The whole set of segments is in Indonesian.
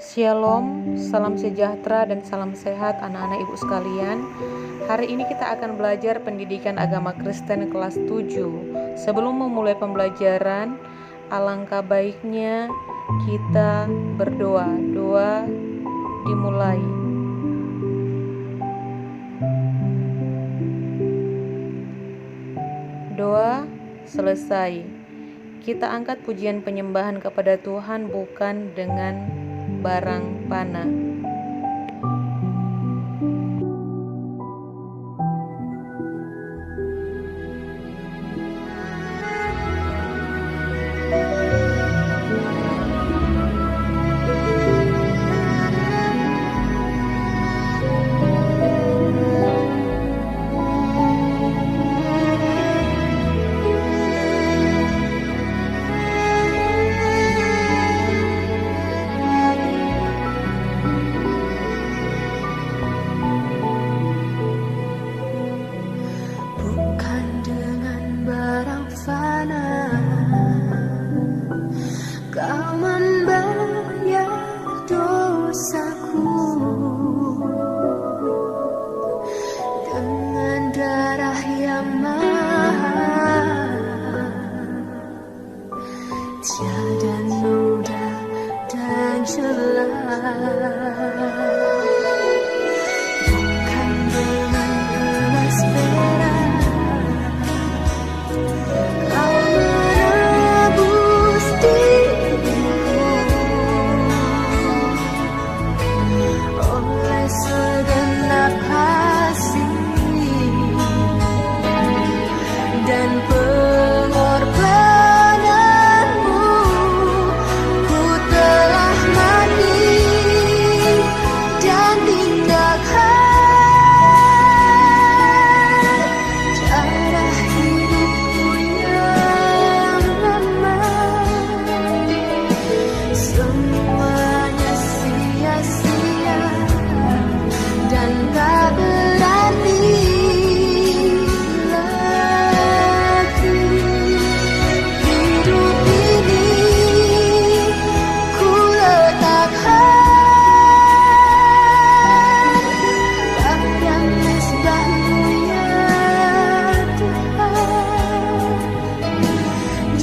Shalom, salam sejahtera dan salam sehat anak-anak ibu sekalian. Hari ini kita akan belajar pendidikan agama Kristen kelas 7. Sebelum memulai pembelajaran, alangkah baiknya kita berdoa. Doa dimulai. Doa selesai. Kita angkat pujian penyembahan kepada Tuhan bukan dengan barang panah. Tiada noda dan celah. Bukan dengan gelas perak kau menebus diriku, oleh segenap kasih dan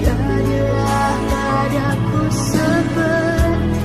jadilah padaku seperti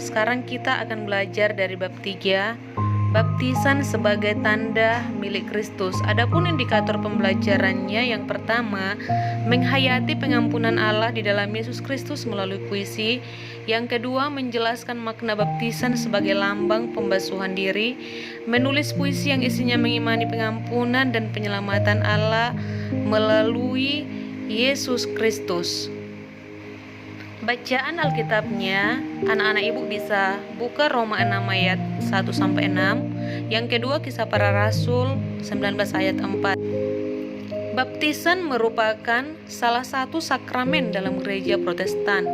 sekarang kita akan belajar dari bab 3, baptisan sebagai tanda milik Kristus. Adapun indikator pembelajarannya, yang pertama, menghayati pengampunan Allah di dalam Yesus Kristus melalui puisi. Yang kedua, menjelaskan makna baptisan sebagai lambang pembasuhan diri, menulis puisi yang isinya mengimani pengampunan dan penyelamatan Allah melalui Yesus Kristus. Bacaan Alkitabnya, anak-anak ibu bisa buka Roma 6 ayat 1-6. Yang kedua, Kisah Para Rasul 19 ayat 4. Baptisan merupakan salah satu sakramen dalam gereja Protestan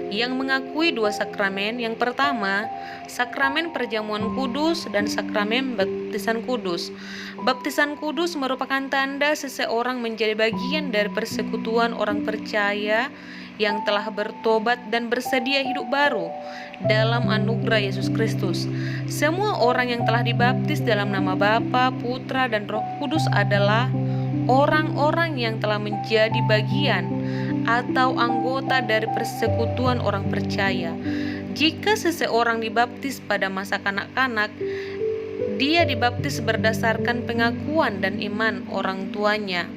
yang mengakui dua sakramen. Yang pertama, sakramen perjamuan kudus dan sakramen baptisan kudus. Baptisan kudus merupakan tanda seseorang menjadi bagian dari persekutuan orang percaya yang telah bertobat dan bersedia hidup baru dalam anugerah Yesus Kristus. Semua orang yang telah dibaptis dalam nama Bapa, Putra, dan Roh Kudus adalah orang-orang yang telah menjadi bagian atau anggota dari persekutuan orang percaya. Jika seseorang dibaptis pada masa kanak-kanak, dia dibaptis berdasarkan pengakuan dan iman orang tuanya.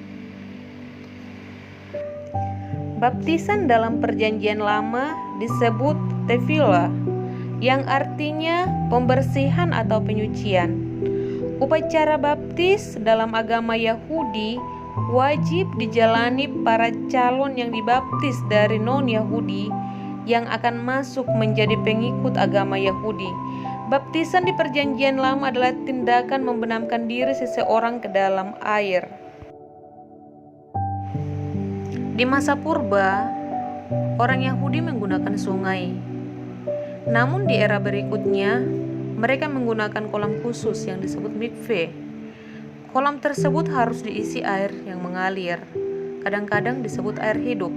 Baptisan dalam Perjanjian Lama disebut tefillah, yang artinya pembersihan atau penyucian. Upacara baptis dalam agama Yahudi wajib dijalani para calon yang dibaptis dari non-Yahudi yang akan masuk menjadi pengikut agama Yahudi. Baptisan di Perjanjian Lama adalah tindakan membenamkan diri seseorang ke dalam air. Di masa purba, orang Yahudi menggunakan sungai. Namun di era berikutnya, mereka menggunakan kolam khusus yang disebut mikveh. Kolam tersebut harus diisi air yang mengalir, kadang-kadang disebut air hidup.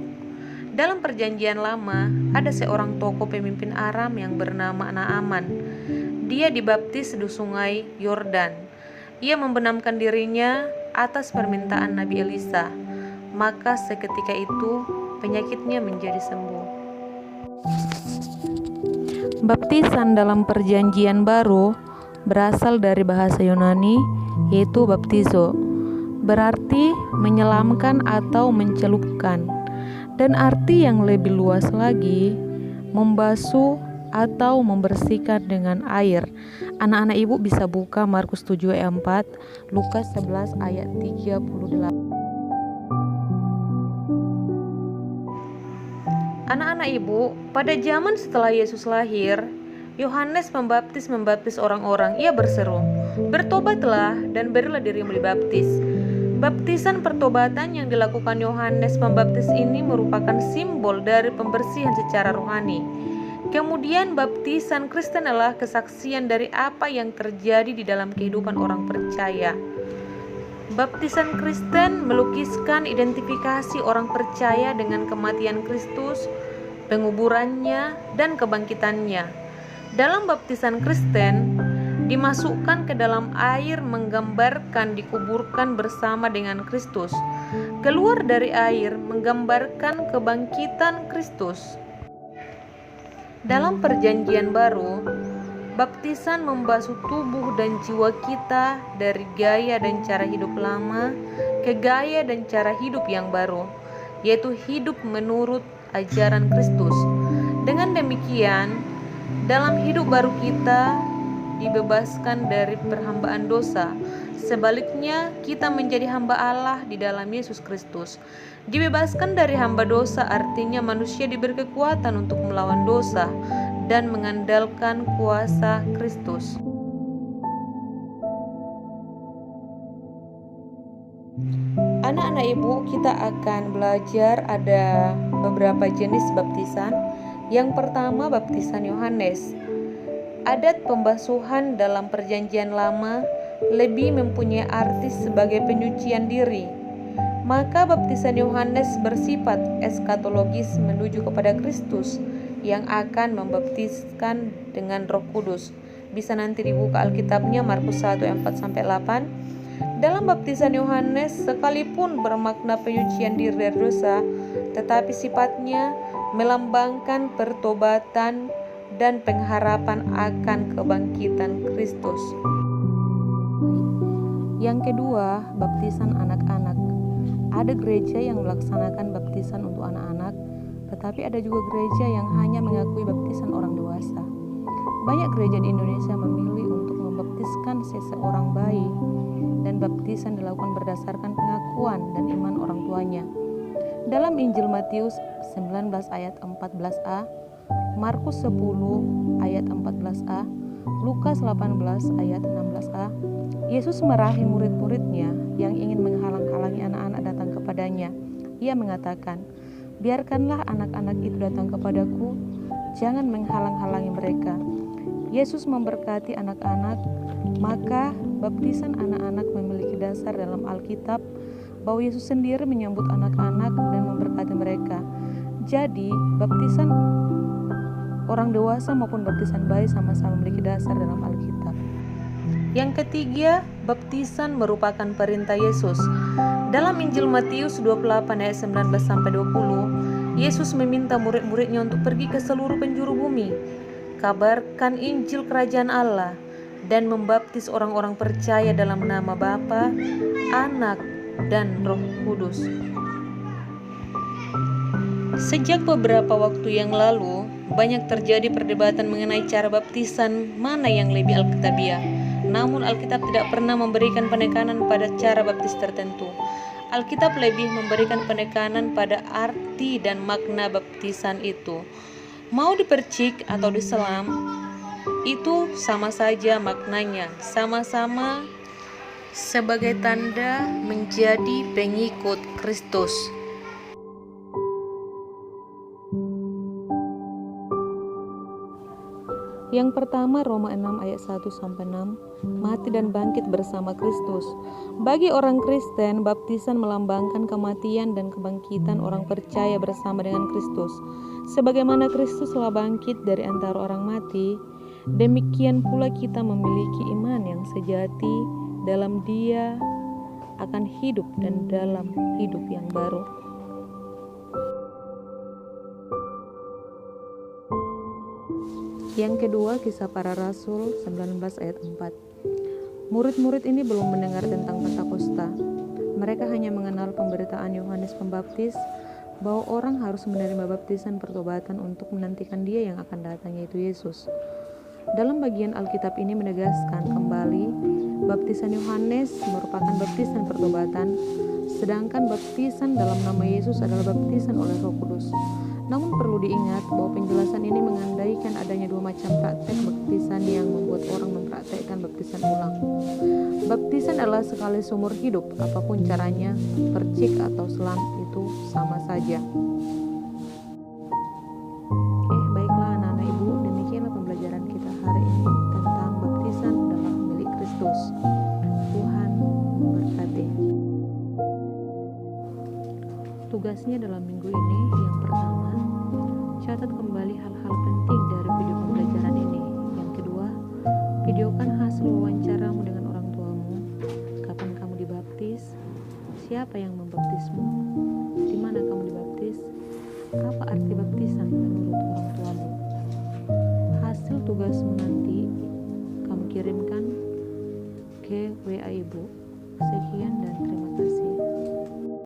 Dalam Perjanjian Lama, ada seorang tokoh pemimpin Aram yang bernama Naaman. Dia dibaptis di sungai Yordan. Ia membenamkan dirinya atas permintaan Nabi Elisa. Maka seketika itu penyakitnya menjadi sembuh. Baptisan dalam Perjanjian Baru berasal dari bahasa Yunani, yaitu baptizo, berarti menyelamkan atau mencelupkan, dan arti yang lebih luas lagi, membasuh atau membersihkan dengan air. Anak-anak ibu bisa buka Markus 7 ayat 4, Lukas 11 ayat 38. Anak-anak ibu, pada zaman setelah Yesus lahir, Yohanes membaptis orang-orang. Ia berseru, "Bertobatlah dan berilah dirimu dibaptis." Baptisan pertobatan yang dilakukan Yohanes Pembaptis ini merupakan simbol dari pembersihan secara rohani. Kemudian baptisan Kristen adalah kesaksian dari apa yang terjadi di dalam kehidupan orang percaya. Baptisan Kristen melukiskan identifikasi orang percaya dengan kematian Kristus, penguburannya, dan kebangkitannya. Dalam baptisan Kristen, dimasukkan ke dalam air menggambarkan dikuburkan bersama dengan Kristus. Keluar dari air menggambarkan kebangkitan Kristus. Dalam Perjanjian Baru, baptisan membasuh tubuh dan jiwa kita dari gaya dan cara hidup lama ke gaya dan cara hidup yang baru, yaitu hidup menurut ajaran Kristus. Dengan demikian, dalam hidup baru kita dibebaskan dari perhambaan dosa. Sebaliknya, kita menjadi hamba Allah di dalam Yesus Kristus. Dibebaskan dari hamba dosa artinya manusia diberi kekuatan untuk melawan dosa dan mengandalkan kuasa Kristus. Anak-anak ibu, kita akan belajar ada beberapa jenis baptisan. Yang pertama, baptisan Yohanes. Adat pembasuhan dalam Perjanjian Lama lebih mempunyai arti sebagai penyucian diri. Maka baptisan Yohanes bersifat eskatologis menuju kepada Kristus yang akan membaptiskan dengan Roh Kudus. Bisa nanti dibuka Alkitabnya Markus 1 ayat 4-8. Dalam baptisan Yohanes sekalipun bermakna penyucian diri dari dosa, tetapi sifatnya melambangkan pertobatan dan pengharapan akan kebangkitan Kristus. Yang kedua, baptisan anak-anak. Ada gereja yang melaksanakan baptisan untuk anak-anak, tetapi ada juga gereja yang hanya mengakui baptisan orang dewasa. Banyak gereja di Indonesia memilih untuk membaptiskan seseorang bayi, dan baptisan dilakukan berdasarkan pengakuan dan iman orang tuanya. Dalam Injil Matius 19 ayat 14a, Markus 10 ayat 14a, Lukas 18 ayat 16a, Yesus marahi murid-muridnya yang ingin menghalang-halangi anak-anak datang kepadanya. Ia mengatakan, "Biarkanlah anak-anak itu datang kepadaku, jangan menghalang-halangi mereka." Yesus memberkati anak-anak, maka baptisan anak-anak memiliki dasar dalam Alkitab bahwa Yesus sendiri menyambut anak-anak dan memberkati mereka. Jadi, baptisan orang dewasa maupun baptisan bayi sama-sama memiliki dasar dalam Alkitab. Yang ketiga, baptisan merupakan perintah Yesus. Dalam Injil Matius 28 ayat 19-20, Yesus meminta murid-muridnya untuk pergi ke seluruh penjuru bumi, kabarkan Injil Kerajaan Allah, dan membaptis orang-orang percaya dalam nama Bapa, Anak, dan Roh Kudus. Sejak beberapa waktu yang lalu, banyak terjadi perdebatan mengenai cara baptisan mana yang lebih alkitabiah. Namun Alkitab tidak pernah memberikan penekanan pada cara baptis tertentu. Alkitab lebih memberikan penekanan pada arti dan makna baptisan itu. Mau dipercik atau diselam, itu sama saja maknanya, sama-sama sebagai tanda menjadi pengikut Kristus. Yang pertama, Roma 6 ayat 1-6, mati dan bangkit bersama Kristus. Bagi orang Kristen, baptisan melambangkan kematian dan kebangkitan orang percaya bersama dengan Kristus. Sebagaimana Kristus telah bangkit dari antara orang mati, demikian pula kita memiliki iman yang sejati. Dalam Dia akan hidup dan dalam hidup yang baru. Yang kedua, Kisah Para Rasul 19 ayat 4. Murid-murid ini belum mendengar tentang Pentakosta. Mereka hanya mengenal pemberitaan Yohanes Pembaptis bahwa orang harus menerima baptisan pertobatan untuk menantikan Dia yang akan datang, yaitu Yesus. Dalam bagian Alkitab ini menegaskan kembali baptisan Yohanes merupakan baptisan pertobatan, sedangkan baptisan dalam nama Yesus adalah baptisan oleh Roh Kudus. Namun perlu diingat bahwa penjelasan ini mengandaikan adanya dua macam praktek baptisan yang membuat orang mempraktekkan baptisan ulang. Baptisan adalah sekali seumur hidup, apapun caranya, percik atau selam itu sama saja. Baiklah anak-anak ibu, demikianlah pembelajaran kita hari ini tentang baptisan dalam milik Kristus. Tuhan memberkati. Tugasnya dalam minggu ini yang pertama, catat kembali hal-hal penting dari video pembelajaran ini. Yang kedua, videokan hasil wawancaramu dengan orang tuamu. Kapan kamu dibaptis? Siapa yang membaptismu? Di mana kamu dibaptis? Apa arti baptisan menurut orang tuamu? Hasil tugasmu nanti kamu kirimkan ke WA Ibu. Sekian dan terima kasih.